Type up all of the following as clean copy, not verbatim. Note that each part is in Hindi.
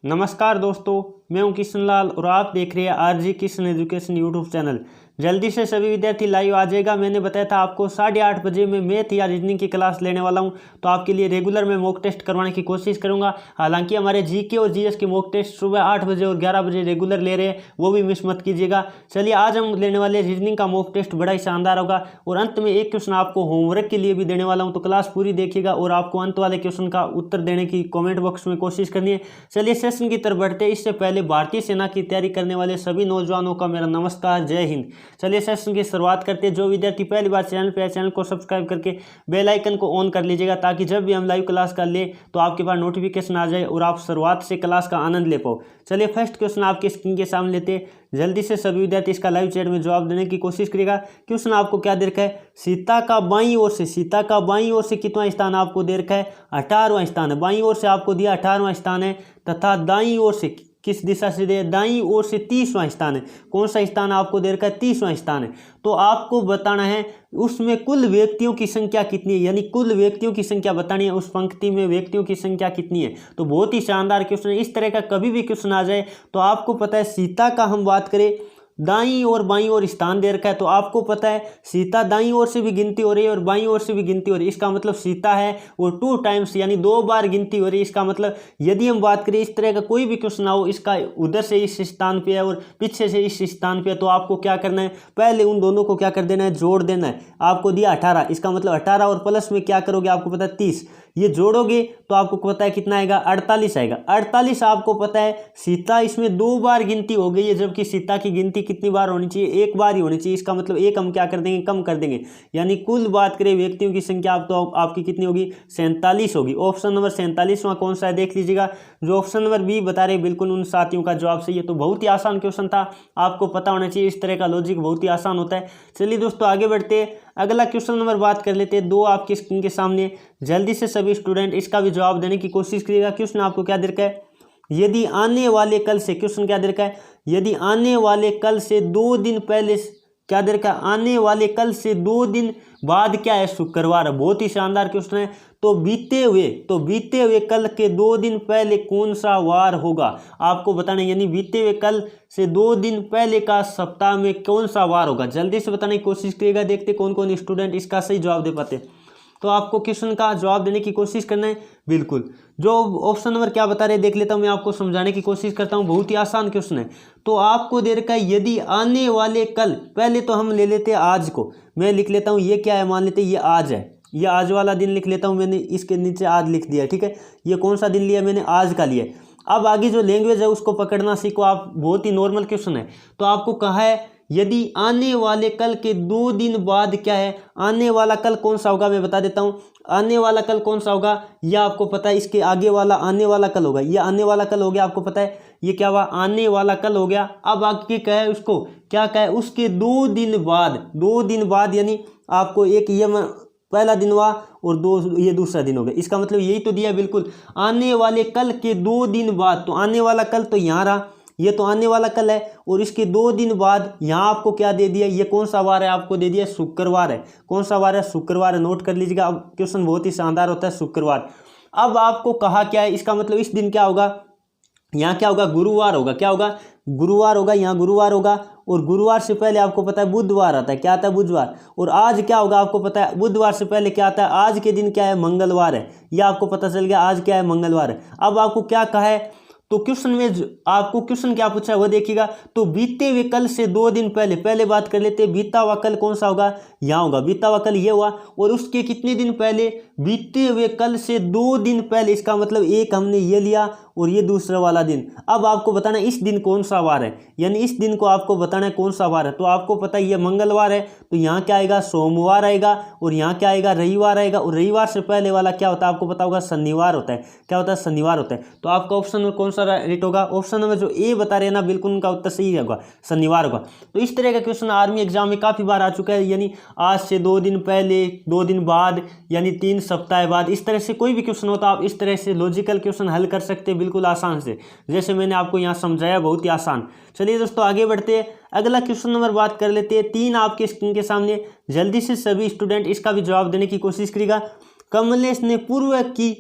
नमस्कार दोस्तों, मैं हूं किशन लाल और आप देख रहे हैं RG Kishan education YouTube channel. जल्दी से सभी विद्यार्थी लाइव आ जाएगा। मैंने बताया था आपको 8:30 बजे मैं मैथ या रीजनिंग की क्लास लेने वाला हूं, तो आपके लिए रेगुलर मैं मॉक टेस्ट करवाने की कोशिश करूंगा। हालांकि हमारे जीके और जीएस के मॉक टेस्ट सुबह 8 बजे और 11 बजे रेगुलर ले रहे हैं, वो भी मिस मत कीजिएगा। चलिए, आज हम लेने वाले रीजनिंग का मॉक टेस्ट बड़ा ही शानदार होगा और अंत में एक क्वेश्चन आपको होमवर्क के लिए भी देने वाला हूँ, तो क्लास पूरी देखिएगा और आपको अंत वाले क्वेश्चन का उत्तर देने की कॉमेंट बॉक्स में कोशिश करनी है। चलिए सेशन की तरफ बढ़ते हैं। इससे पहले भारतीय सेना की तैयारी करने वाले सभी नौजवानों का मेरा नमस्कार, जय हिंद। चलिए सेशन की शुरुआत करते हैं। जो विद्यार्थी पहली बार चैनल पे आए, चैनल को सब्सक्राइब करके बेल आइकन को ऑन कर लीजिएगा, ताकि जब भी हम लाइव क्लास का ले तो आपके पास नोटिफिकेशन आ जाए और आप शुरुआत से क्लास का आनंद ले पाओ। चलिए फर्स्ट क्वेश्चन आपके स्क्रीन के सामने लेते हैं। जल्दी से सभी विद्यार्थी इसका लाइव चैट में जवाब देने की कोशिश करेगा। क्वेश्चन आपको क्या दे रखा है? सीता का बाईं ओर से कितना स्थान आपको दे रखा है? 18वां स्थान है। बाईं ओर से आपको दिया 18वां स्थान है, तथा दाईं ओर से किस दिशा से दे? दाईं ओर से 30वां स्थान है। कौन सा स्थान आपको दे रखा है? 30वां स्थान है। तो आपको बताना है उसमें कुल व्यक्तियों की संख्या कितनी है, यानी कुल व्यक्तियों की संख्या बतानी है। उस पंक्ति में व्यक्तियों की संख्या कितनी है? तो बहुत ही शानदार क्वेश्चन है। इस तरह का कभी भी क्वेश्चन आ जाए तो आपको पता है, सीता का हम बात करें, दाईं और बाईं ओर स्थान दे रखा है, तो आपको पता है सीता दाईं ओर से भी गिनती हो रही है और बाईं ओर से भी गिनती हो रही है। इसका मतलब सीता है वो 2 टाइम्स यानी 2 बार गिनती हो रही है। इसका मतलब यदि हम बात करें इस तरह का कोई भी क्वेश्चन आओ, इसका उधर से इस स्थान पे है और पीछे से इस स्थान पे है, तो आपको क्या करना है? पहले उन दोनों को क्या कर देना है? जोड़ देना है। आपको दिया 18, इसका मतलब 18 और प्लस में क्या करोगे? आपको पता है 30, ये जोड़ोगे तो आपको पता है कितना आएगा? 48 आएगा। 48 आपको पता है सीता इसमें 2 बार गिनती हो गई है, जबकि सीता की गिनती कितनी बार होनी चाहिए? 1 बार ही होनी चाहिए। इसका मतलब एक हम क्या कर देंगे? कम कर देंगे। यानी कुल बात करें व्यक्तियों की संख्या आप तो आपकी कितनी होगी? 47 होगी। ऑप्शन नंबर 47वां कौन सा है देख लीजिएगा। जो ऑप्शन नंबर बी बता रहे बिल्कुल उन साथियों का जवाब सही है। तो बहुत ही आसान क्वेश्चन था, आपको पता होना चाहिए। इस तरह का लॉजिक बहुत ही आसान होता है। चलिए दोस्तों आगे बढ़ते हैं। अगला क्वेश्चन नंबर बात कर लेते हैं। 2 आपकी स्क्रीन के सामने, जल्दी से सभी स्टूडेंट इसका भी जवाब देने की कोशिश करिएगा। क्वेश्चन आपको क्या दे रखा है? यदि आने वाले कल से, क्वेश्चन क्या दे रखा है? यदि आने वाले कल से 2 दिन पहले, क्या दे रखा है? आने वाले कल से 2 दिन बाद क्या है? शुक्रवार है। बहुत ही शानदार क्वेश्चन है। तो बीते हुए कल के 2 दिन पहले कौन सा वार होगा आपको बताना है। यानी बीते हुए कल से 2 दिन पहले का सप्ताह में कौन सा वार होगा? जल्दी से बताने की कोशिश करिएगा। देखते कौन कौन स्टूडेंट इसका सही जवाब दे पाते। तो आपको क्वेश्चन का जवाब देने की कोशिश करना है। बिल्कुल, जो ऑप्शन नंबर क्या बता रहे देख लेता हूं, मैं आपको समझाने की कोशिश करता हूं। बहुत ही आसान क्वेश्चन है। तो आपको दे रखा है यदि आने वाले कल, पहले तो हम ले लेते हैं आज को, मैं लिख लेता हूं ये क्या है, मान लेते हैं ये आज है, ये आज वाला दिन लिख लेता हूं। मैंने इसके नीचे आज लिख दिया, ठीक है। ये कौन सा दिन लिया? मैंने आज का लिया। अब आगे जो लैंग्वेज है उसको पकड़ना सीखो आप। बहुत ही नॉर्मल क्वेश्चन है। तो आपको कहा है यदि आने वाले कल के 2 दिन बाद क्या है? आने वाला कल कौन सा होगा? मैं बता देता हूं। आने वाला कल कौन सा होगा यह आपको पता है। इसके आगे वाला आने वाला कल होगा। यह आने वाला कल हो गया, आपको पता है। ये क्या हुआ? आने वाला कल हो गया। अब आगे क्या है? उसको क्या कहा है? उसके 2 दिन बाद, 2 दिन बाद, यानी आपको एक ये पहला दिन हुआ और 2 ये दूसरा दिन हो गया। इसका मतलब यही तो दिया बिल्कुल, आने वाले कल के 2 दिन बाद। तो आने वाला कल तो यहाँ रहा, ये तो आने वाला कल है, और इसके 2 दिन बाद यहाँ आपको क्या दे दिया? ये कौन सा वार है? आपको दे दिया शुक्रवार है। कौन सा वार है? शुक्रवार है। नोट कर लीजिएगा। अब क्वेश्चन बहुत ही शानदार होता है, शुक्रवार। अब आपको कहा क्या है? इसका मतलब इस दिन क्या होगा? यहाँ क्या होगा? गुरुवार होगा। क्या होगा? गुरुवार होगा। यहाँ गुरुवार होगा, और गुरुवार से पहले आपको पता है बुधवार आता है। क्या आता है? बुधवार। और आज क्या होगा? आपको पता है बुधवार से पहले क्या आता है? आज के दिन क्या है? मंगलवार है। यह आपको पता चल गया, आज क्या है? मंगलवार है। अब आपको क्या कहा है? तो क्वेश्चन में आपको क्वेश्चन क्या पूछा है वो देखिएगा। तो बीते हुए कल से 2 दिन पहले बात कर लेते हैं। बीता हुआ कल कौन सा होगा? यहाँ होगा। बीता हुआ कल ये हुआ, और उसके कितने दिन पहले? बीते हुए कल से 2 दिन पहले। इसका मतलब एक हमने ये लिया और ये दूसरा वाला दिन। अब आपको बताना है इस दिन कौन सा वार है, यानी इस दिन को आपको बताना है कौन सा वार है। तो आपको पता है ये मंगलवार है, तो यहाँ क्या आएगा? सोमवार आएगा, और यहाँ क्या आएगा? रविवार आएगा, और रविवार से पहले वाला क्या होता है? आपको पता होगा शनिवार होता है। क्या होता है? शनिवार होता है। तो आपका ऑप्शन नंबर कौन सा राइट होगा? ऑप्शन नंबर जो ए बता रहे हैं ना, बिल्कुल उनका उत्तर सही होगा, शनिवार होगा। तो इस तरह का क्वेश्चन आर्मी एग्जाम में काफ़ी बार आ चुका है। यानी आज से 2 दिन पहले, 2 दिन बाद, यानी 3 सप्ताह बाद। इस तरह से कोई भी क्वेश्चन होता है आप इस तरह से लॉजिकल क्वेश्चन हल कर सकते हैं बिल्कुल आसान से, जैसे मैंने आपको यहाँ समझाया, बहुत ही आसान। चलिए दोस्तों आगे बढ़ते हैं। अगला क्वेश्चन नंबर बात कर लेते हैं। 3 आपके स्क्रीन के सामने, जल्दी से सभी स्टूडेंट इसका भी जवाब देने की कोशिश करिएगा। कमलेश ने पूर्व की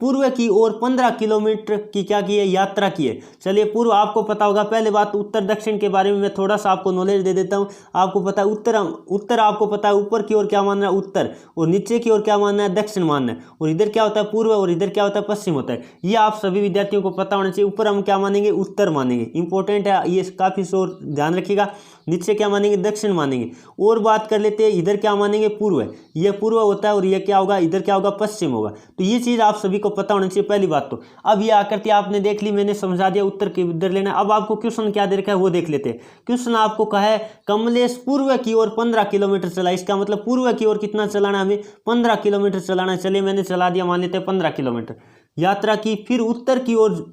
पूर्व की ओर 15 किलोमीटर की क्या की है, यात्रा की है। चलिए पूर्व आपको पता होगा। पहले बात उत्तर दक्षिण के बारे में मैं थोड़ा सा आपको नॉलेज दे देता हूँ। आपको पता है उत्तर आपको पता है ऊपर की ओर क्या मानना है, उत्तर, और नीचे की ओर क्या मानना है, दक्षिण मानना है। और इधर क्या होता है, पूर्व, और इधर क्या होता है, पश्चिम होता है। ये आप सभी विद्यार्थियों को पता होना चाहिए। ऊपर हम क्या मानेंगे, उत्तर मानेंगे, इंपॉर्टेंट है ये, काफी शोर ध्यान रखिएगा। नीचे क्या मानेंगे, दक्षिण मानेंगे। और बात कर लेते हैं, इधर क्या मानेंगे, पूर्व है, ये पूर्व होता है, और ये क्या होगा, इधर क्या होगा, पश्चिम होगा। तो ये चीज आप सभी को पता होना चाहिए, पहली बात तो। अब ये आकृति आपने देख ली, मैंने समझा दिया उत्तर के इधर लेना। अब आपको क्वेश्चन क्या दे रखा है वो देख लेते हैं। क्वेश्चन आपको कहा है कमलेश पूर्व की ओर 15 किलोमीटर चला। इसका मतलब पूर्व की ओर कितना चलाना, हमें 15 किलोमीटर चलाना। चलिए मैंने चला दिया, मान लेते हैं 15 किलोमीटर यात्रा की। फिर उत्तर की ओर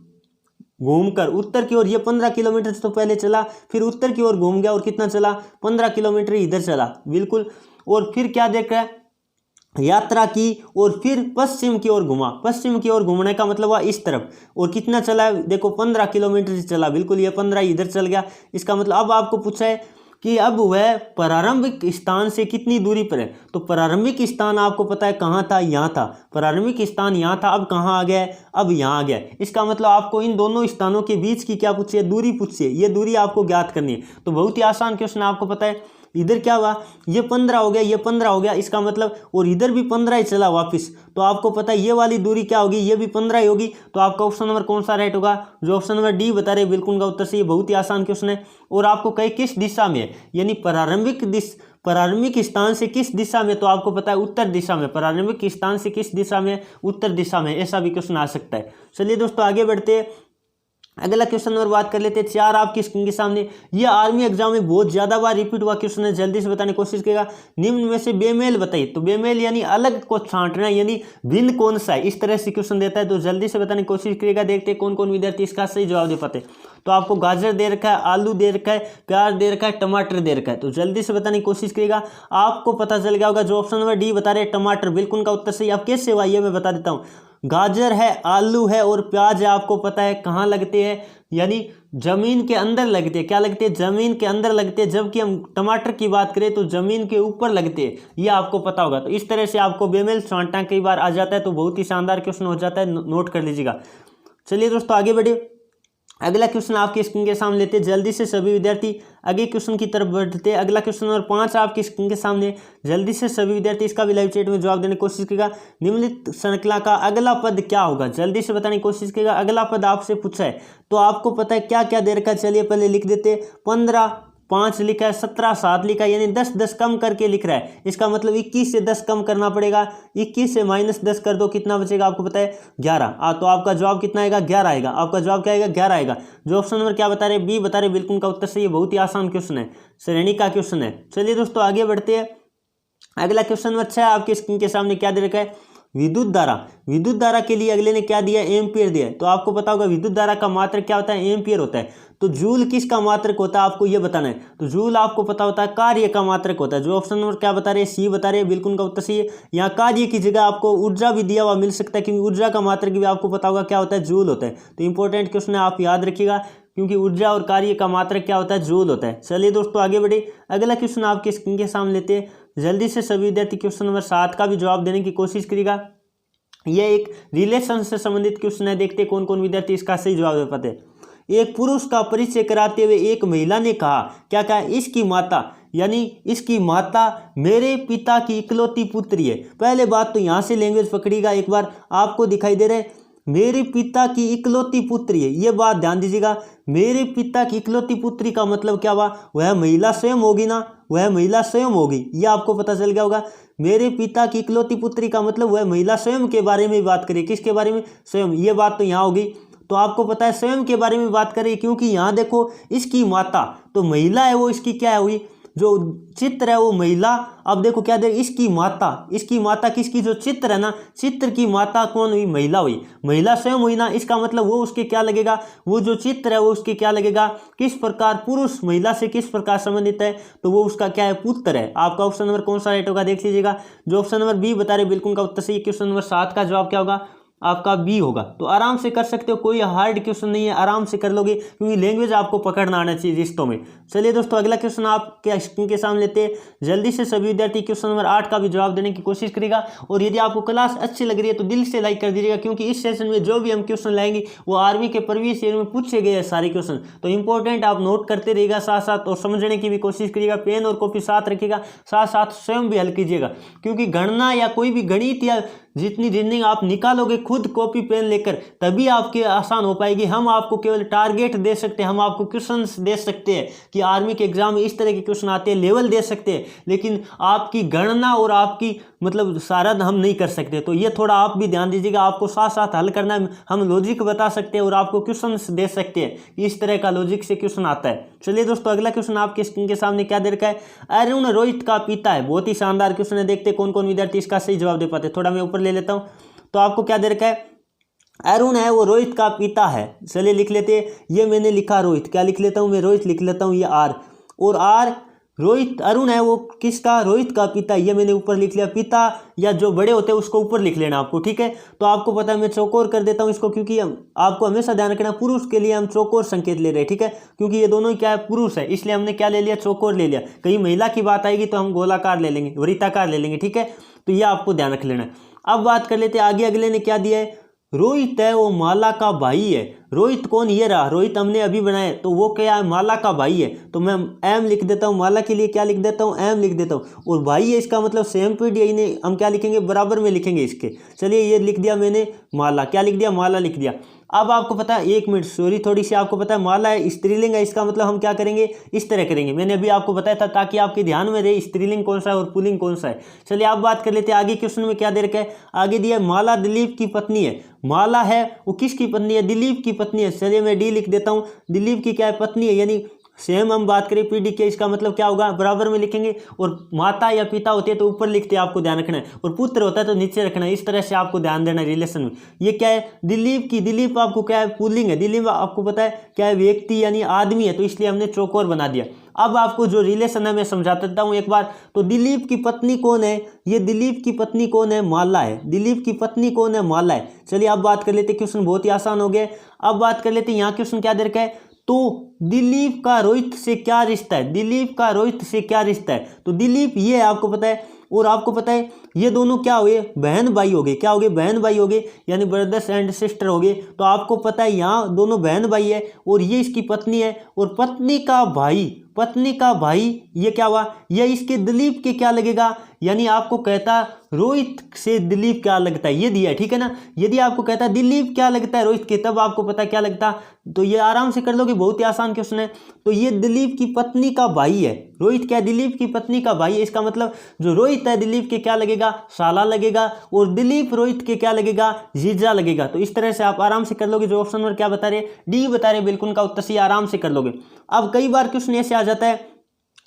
घूमकर, उत्तर की ओर ये 15 किलोमीटर तो पहले चला, फिर उत्तर की ओर घूम गया और कितना चला, 15 किलोमीटर इधर चला, बिल्कुल। और फिर क्या देख रहा है, यात्रा की, और फिर पश्चिम की ओर घुमा। पश्चिम की ओर घूमने का मतलब हुआ इस तरफ, और कितना चला, देखो 15 किलोमीटर चला, बिल्कुल, ये 15 इधर चल गया। इसका मतलब अब आपको पूछा है कि अब वह प्रारंभिक स्थान से कितनी दूरी पर है। तो प्रारंभिक स्थान आपको पता है कहाँ था, यहाँ था। प्रारंभिक स्थान यहाँ था, अब कहाँ आ गया है, अब यहाँ आ गया है। इसका मतलब आपको इन दोनों स्थानों के बीच की क्या पूछिए, दूरी पूछिए। ये दूरी आपको ज्ञात करनी है। तो बहुत ही आसान क्वेश्चन आपको पता है। इधर क्या हुआ, ये 15 हो गया, ये 15 हो गया, इसका मतलब, और इधर भी 15 ही चला वापस। तो आपको पता है ये वाली दूरी क्या होगी, ये भी 15 ही होगी। तो आपका ऑप्शन नंबर कौन सा राइट होगा, जो ऑप्शन नंबर डी बता रहे बिल्कुल का उत्तर से। ये बहुत ही आसान क्वेश्चन है। और आपको कहे किस दिशा में है, यानी प्रारंभिक स्थान से किस दिशा में, तो आपको पता है उत्तर दिशा में। प्रारंभिक स्थान से किस दिशा में, उत्तर दिशा में। ऐसा भी क्वेश्चन आ सकता है। चलिए दोस्तों आगे बढ़ते हैं। अगला क्वेश्चन नंबर बात कर लेते हैं 4 आपकी स्क्रीन के सामने। यह आर्मी एग्जाम में बहुत ज्यादा बार रिपीट हुआ क्वेश्चन है, जल्दी से बताने की कोशिश करेगा। निम्न में से बेमेल बताइए। तो बेमेल यानी अलग को छांटना, यानी भिन्न कौन सा है, इस तरह से क्वेश्चन देता है। तो जल्दी से बताने की कोशिश करेगा। देखते हैं कौन कौन विद्यार्थी इसका सही जवाब दे पाते। तो आपको गाजर दे रखा है, आलू दे रखा है, प्याज दे रखा है, टमाटर दे रखा है। तो जल्दी से बताने की कोशिश करेगा। आपको पता चल गया होगा, जो ऑप्शन नंबर डी बता रहे टमाटर, बिल्कुल का उत्तर सही। अब कैसे हुआ ये मैं बता देता हूँ। गाजर है, आलू है और प्याज है, आपको पता है कहाँ लगते हैं, यानी जमीन के अंदर लगते हैं। क्या लगते हैं, जमीन के अंदर लगते हैं। जबकि हम टमाटर की बात करें तो जमीन के ऊपर लगते हैं, ये आपको पता होगा। तो इस तरह से आपको बेमेल छांटना कई बार आ जाता है। तो बहुत ही शानदार क्वेश्चन हो जाता है, नोट कर लीजिएगा। चलिए दोस्तों आगे बढ़े। अगला क्वेश्चन आपके स्क्रीन के सामने लेते हैं, जल्दी से सभी विद्यार्थी आगे क्वेश्चन की तरफ बढ़ते हैं। अगला क्वेश्चन नंबर 5 आपकी स्क्रीन के सामने, जल्दी से सभी विद्यार्थी इसका भी लाइव चैट में जवाब देने की कोशिश करेगा। निम्नलिखित श्रृंखला का अगला पद क्या होगा, जल्दी से बताने की कोशिश करेगा। अगला पद आपसे पूछा है, तो आपको पता है क्या क्या दे रखा है। चलिए पहले लिख देते। 15 5 लिखा है, 17 7 लिखा है, यानी 10 कम करके लिख रहा है। इसका मतलब 21 से 10 कम करना पड़ेगा। 21 से -10 कर दो, कितना बचेगा आपको पता है, 11। तो आपका जवाब कितना आएगा, 11 आएगा। आपका जवाब क्या आएगा, 11 आएगा। जो ऑप्शन नंबर क्या बता रहे, बी बता रहे, बिल्कुल का उत्तर सही है। बहुत ही आसान क्वेश्चन है, श्रेणी का क्वेश्चन है। चलिए दोस्तों आगे बढ़ते हैं। अगला क्वेश्चन नंबर 6 आपके स्क्रीन के सामने क्या दे रखा है, विद्युत धारा। विद्युत धारा के लिए अगले ने क्या दिया, एम्पियर दिया है। तो आपको पता होगा विद्युत धारा का मात्रक क्या होता है, एम्पियर होता है। तो जूल किसका मात्रक होता है, आपको यह बताना है। तो जूल आपको पता होता है कार्य का मात्रक होता है। जो ऑप्शन नंबर क्या बता रहे हैं, सी बता रहे हैं, बिल्कुल का उत्तर सही है। यहाँ कार्य की जगह आपको ऊर्जा भी दिया हुआ मिल सकता है, क्योंकि ऊर्जा का मात्रक भी आपको पता होगा क्या होता है, जूल होता है। तो इंपॉर्टेंट क्वेश्चन है, आप याद रखिएगा, क्योंकि ऊर्जा और कार्य का मात्रक क्या होता है, जूल होता है। चलिए दोस्तों आगे बढ़े। अगला क्वेश्चन आपके स्क्रीन के सामने लेते हैं। जल्दी से सभी विद्यार्थी क्वेश्चन नंबर 7 का भी जवाब देने की कोशिश करेगा। यह एक रिलेशन से संबंधित क्वेश्चन है। देखते कौन कौन विद्यार्थी इसका सही जवाब दे पाते हैं। एक पुरुष का परिचय कराते हुए एक महिला ने कहा, क्या कहा, इसकी माता, यानी इसकी माता मेरे पिता की इकलौती पुत्री है। पहले बात तो यहाँ से लैंग्वेज पकड़िएगा एक बार, आपको दिखाई दे रहा है मेरे पिता की इकलौती पुत्री है। ये बात ध्यान दीजिएगा, मेरे पिता की इकलौती पुत्री का मतलब क्या हुआ, वह महिला स्वयं होगी ना, वह महिला स्वयं होगी। यह आपको पता चल गया होगा। मेरे पिता की इकलौती पुत्री का मतलब वह महिला स्वयं के बारे में बात करें। किसके बारे में, स्वयं। ये बात तो यहाँ होगी। तो आपको पता है स्वयं के बारे में बात करें, क्योंकि यहाँ देखो इसकी माता, तो महिला है वो, इसकी क्या हुई, जो चित्र है वो महिला। अब देखो क्या देख, इसकी माता किसकी, जो चित्र है ना, चित्र की माता कौन हुई, महिला हुई। महिला स्वयं हुई ना, इसका मतलब वो उसके क्या लगेगा, वो जो चित्र है वो उसके क्या लगेगा, किस प्रकार पुरुष महिला से किस प्रकार संबंधित है, तो वो उसका क्या है, पुत्र है। आपका ऑप्शन नंबर कौन सा राइट होगा, देख लीजिएगा। जो ऑप्शन नंबर बी बता रहे बिल्कुल का उत्तर सही। क्वेश्चन नंबर 7 का जवाब क्या होगा, आपका बी होगा। तो आराम से कर सकते हो, कोई हार्ड क्वेश्चन नहीं है, आराम से कर लोगे क्योंकि लैंग्वेज आपको पकड़ना आना चाहिए रिश्तों में। चलिए दोस्तों, अगला क्वेश्चन आपके स्क्रीन के सामने लेते हैं। जल्दी से सभी विद्यार्थी क्वेश्चन नंबर 8 का भी जवाब देने की कोशिश करेगा। और यदि आपको क्लास अच्छी लग रही है तो दिल से लाइक कर दीजिएगा, क्योंकि इस सेशन में जो भी हम क्वेश्चन लाएंगे वो आर्मी के प्रीवियस ईयर में पूछे गए हैं सारे क्वेश्चन। तो इंपॉर्टेंट आप नोट करते रहिएगा साथ साथ, और समझने की भी कोशिश करिएगा। पेन और कॉपी साथ रखिएगा, साथ साथ स्वयं भी हल कीजिएगा, क्योंकि गणना या कोई भी गणित या जितनी रीजनिंग आप निकालोगे खुद कॉपी पेन लेकर, तभी आपके आसान हो पाएगी। हम आपको केवल टारगेट दे सकते हैं, हम आपको क्वेश्चंस दे सकते हैं कि आर्मी के एग्जाम में इस तरह के क्वेश्चन आते हैं, लेवल दे सकते हैं, लेकिन आपकी गणना और आपकी मतलब सारा हम नहीं कर सकते। तो ये थोड़ा आप भी ध्यान दीजिएगा, आपको साथ साथ हल करना है। हम लॉजिक बता सकते हैं और आपको क्वेश्चंस दे सकते हैं, इस तरह का लॉजिक से क्वेश्चन आता है। चलिए दोस्तों, अगला क्वेश्चन आपके स्क्रीन के सामने क्या दे रखा है। अरुण रोहित का पिता है। बहुत ही शानदार क्वेश्चन है, देखते कौन कौन विद्यार्थी इसका सही जवाब दे पाते। थोड़ा मैं ऊपर ले लेता हूँ। तो आपको क्या दे रखा है, अरुण है वो रोहित का पिता है। चलिए लिख लेते हैं, ये मैंने लिखा रोहित, क्या लिख लेता हूँ मैं, रोहित लिख लेता हूँ, ये आर, और आर रोहित, अरुण है वो किसका, रोहित का पिता, ये मैंने ऊपर लिख लिया। पिता या जो बड़े होते हैं उसको ऊपर लिख लेना आपको, ठीक है। तो आपको पता है मैं चौकोर कर देता हूँ इसको, क्योंकि आपको हमेशा ध्यान रखना पुरुष के लिए हम चौकोर संकेत ले रहे हैं, ठीक है, क्योंकि ये दोनों क्या है, पुरुष है, इसलिए हमने क्या ले लिया, चौकोर ले लिया। कहीं महिला की बात आएगी तो हम गोलाकार ले लेंगे, वृत्ताकार ले लेंगे, ठीक है। तो ये आपको ध्यान रख लेना है। अब बात कर लेते हैं आगे, अगले ने क्या दिया है, रोहित है वो माला का भाई है। रोहित कौन, ये रहा रोहित, हमने अभी बनाया, तो वो क्या है, माला का भाई है। तो मैं एम लिख देता हूँ, माला के लिए क्या लिख देता हूँ, एम लिख देता हूँ, और भाई है इसका मतलब सेम पीरियड, इन्हें हम क्या लिखेंगे, बराबर में लिखेंगे इसके। चलिए ये लिख दिया मैंने माला, क्या लिख दिया, माला लिख दिया। अब आपको पता है, एक मिनट सॉरी थोड़ी सी, आपको पता है माला है स्त्रीलिंग है, इसका मतलब हम क्या करेंगे, इस तरह करेंगे। मैंने अभी आपको बताया था ताकि आपके ध्यान में रहे स्त्रीलिंग कौन सा है और पुल्लिंग कौन सा है। चलिए आप बात कर लेते हैं आगे, क्वेश्चन में क्या दे रखा है, आगे दिया माला दिलीप की पत्नी है। माला है वो किसकी पत्नी है, दिलीप की पत्नी है। चलिए मैं डी लिख देता हूँ, दिलीप की क्या है, पत्नी है, यानी सेम हम बात करें पीडी के, इसका मतलब क्या होगा, बराबर में लिखेंगे। और माता या पिता होते हैं तो ऊपर लिखते हैं, आपको ध्यान रखना है, और पुत्र होता है तो नीचे रखना है। इस तरह से आपको ध्यान देना है रिलेशन में। ये क्या है, दिलीप की, दिलीप आपको क्या है, पुल्लिंग है, दिलीप आपको पता है क्या है, व्यक्ति यानी आदमी है, तो इसलिए हमने चौकोर बना दिया। अब आपको जो रिलेशन है मैं समझा देता हूँ एक बार। तो दिलीप की पत्नी कौन है, ये दिलीप की पत्नी कौन है, माला है। दिलीप की पत्नी कौन है, माला है। चलिए अब बात कर लेते हैं, क्वेश्चन बहुत ही आसान हो गया। अब बात कर लेते हैं यहाँ क्वेश्चन क्या दे रखा है, तो दिलीप का रोहित से क्या रिश्ता है, दिलीप का रोहित से क्या रिश्ता है। तो दिलीप ये है, आपको पता है, और आपको पता है ये दोनों क्या हुए, बहन भाई हो गए, क्या हो गए, बहन भाई हो गए, यानी ब्रदर्स एंड सिस्टर हो गए। तो आपको पता है यहाँ दोनों बहन भाई है, और ये इसकी पत्नी है, और पत्नी का भाई, पत्नी का भाई ये क्या हुआ, ये इसके दिलीप के क्या लगेगा, यानी आपको कहता रोहित से दिलीप क्या लगता है, ये दिया है, ठीक है ना। यदि आपको कहता दिलीप क्या लगता है रोहित के, तब आपको पता क्या लगता, तो ये आराम से कर लोगे, बहुत ही आसान क्वेश्चन है। तो ये दिलीप की पत्नी का भाई है, रोहित क्या है, दिलीप की पत्नी का भाई है। इसका मतलब जो रोहित है दिलीप के क्या लगेगा, साला लगेगा, और दिलीप रोहित के क्या लगेगा, जीजा लगेगा। तो इस तरह से आप आराम से कर लोगे। जो ऑप्शन नंबर क्या बता रहे, डी बता रहे, बिल्कुल का उत्तर सी, आराम से कर लोगे। अब कई बार क्वेश्चन ऐसे आ जाता है,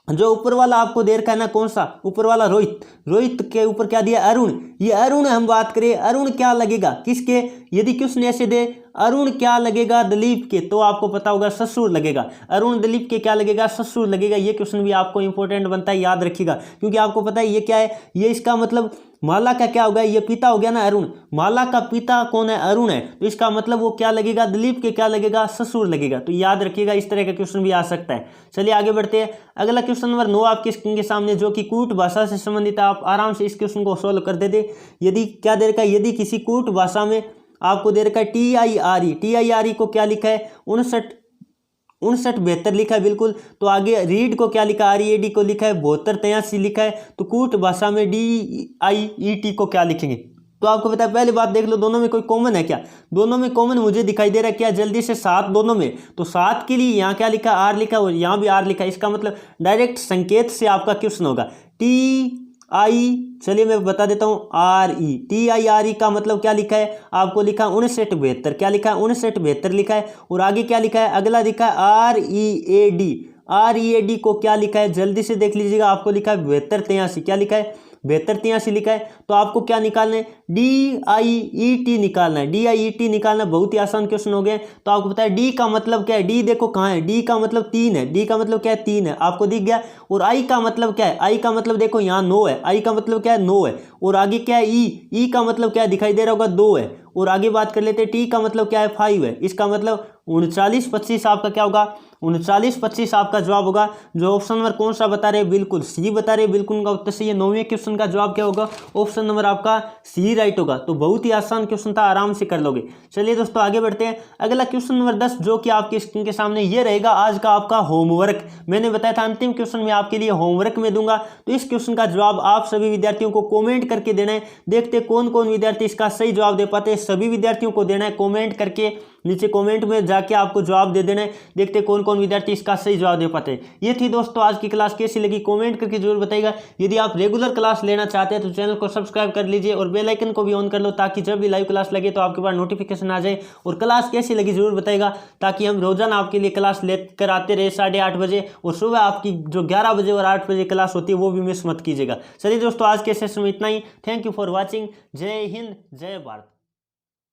जो ऊपर वाला आपको दे रखा है ना, कौन सा ऊपर वाला, रोहित, रोहित के ऊपर क्या दिया, अरुण। ये अरुण हम बात करें, अरुण क्या लगेगा किसके, यदि क्वेश्चन ऐसे दे अरुण क्या लगेगा दिलीप के, तो आपको पता होगा ससुर लगेगा। अरुण दिलीप के क्या लगेगा, ससुर लगेगा। ये क्वेश्चन भी आपको इंपॉर्टेंट बनता है, याद रखिएगा, क्योंकि आपको पता है ये क्या है, ये इसका मतलब माला का क्या होगा, ये पिता हो गया ना अरुण, माला का पिता कौन है, अरुण है, तो इसका मतलब वो क्या लगेगा, दिलीप के क्या लगेगा, ससुर लगेगा। तो याद रखिएगा, इस तरह का क्वेश्चन भी आ सकता है। चलिए आगे बढ़ते हैं। अगला क्वेश्चन नंबर 9 आपकी स्क्रीन के सामने, जो कि कूट भाषा से संबंधित है। आप आराम से इस क्वेश्चन को सॉल्व कर देते। यदि क्या दे रखा है, यदि किसी कूट भाषा में आपको दे रखा है TIRE, TIRE को क्या लिखा है, 59 लिखा है, बिल्कुल। तो आगे रीड को क्या लिखा, READ को लिखा है, 72 लिखा है। तो कूट भाषा में DIET को क्या लिखेंगे। तो आपको पता है, पहले बात देख लो, दोनों में कोई कॉमन है क्या, दोनों में कॉमन मुझे दिखाई दे रहा है क्या, जल्दी से 7 दोनों में। तो 7 के लिए यहाँ क्या लिखा, R लिखा, और यहाँ भी R लिखा। इसका मतलब डायरेक्ट संकेत से आपका क्वेश्चन होगा TI, चलिए मैं बता देता हूँ, RE, TIRE का मतलब क्या लिखा है, आपको लिखा 59 क्या लिखा है, 59 लिखा है। और आगे क्या लिखा है, अगला लिखा है READ, READ को क्या लिखा है, जल्दी से देख लीजिएगा। आपको लिखा है 7283, क्या लिखा है 7283 लिखा है। तो आपको क्या निकालना है, DIET निकालना है, DIET निकालना। बहुत ही आसान क्वेश्चन हो गए। तो आपको पता है D का मतलब क्या है, D देखो कहाँ है, D का मतलब 3 है, D का मतलब क्या है 3 है, आपको दिख गया। और I का मतलब क्या है, I का मतलब देखो यहाँ 9 है, I का मतलब क्या है 9 है। और आगे क्या है E का मतलब क्या है, दिखाई दे रहा होगा 2 है। और आगे बात कर लेते हैं T का मतलब क्या है 5 है। इसका मतलब 3925 आपका क्या होगा, 3925 आपका जवाब होगा। जो ऑप्शन नंबर कौन सा बता रहे हैं, बिल्कुल सी बता रहे हैं, बिल्कुल उनका उत्तर सही है। 9वें क्वेश्चन का जवाब क्या होगा, ऑप्शन नंबर आपका सी राइट होगा। तो बहुत ही आसान क्वेश्चन था, आराम से कर लोगे। चलिए दोस्तों आगे बढ़ते हैं। अगला क्वेश्चन नंबर 10 जो कि आपकी स्क्रीन के सामने ये रहेगा आज का आपका होमवर्क। मैंने बताया था अंतिम क्वेश्चन में आपके लिए होमवर्क में दूंगा। तो इस क्वेश्चन का जवाब आप सभी विद्यार्थियों को कॉमेंट करके देना है। देखते कौन कौन विद्यार्थी इसका सही जवाब दे पाते हैं। सभी विद्यार्थियों को देना है कॉमेंट करके, नीचे कमेंट में जाके आपको जवाब दे देना है। देखते कौन कौन विद्यार्थी इसका सही जवाब दे पाते हैं। ये थी दोस्तों आज की क्लास, कैसी लगी कमेंट करके जरूर बताइएगा। यदि आप रेगुलर क्लास लेना चाहते हैं तो चैनल को सब्सक्राइब कर लीजिए और बेल आइकन को भी ऑन कर लो, ताकि जब भी लाइव क्लास लगे तो आपके पास नोटिफिकेशन आ जाए। और क्लास कैसी लगी जरूर बताइएगा, ताकि हम रोजाना आपके लिए क्लास लेकर आते रहे 8:30 बजे। और सुबह आपकी जो 11 बजे और 8 बजे क्लास होती है वो भी मिस मत कीजिएगा। चलिए दोस्तों आज के सेशन में इतना ही। Thank you for watching. जय हिंद, जय भारत।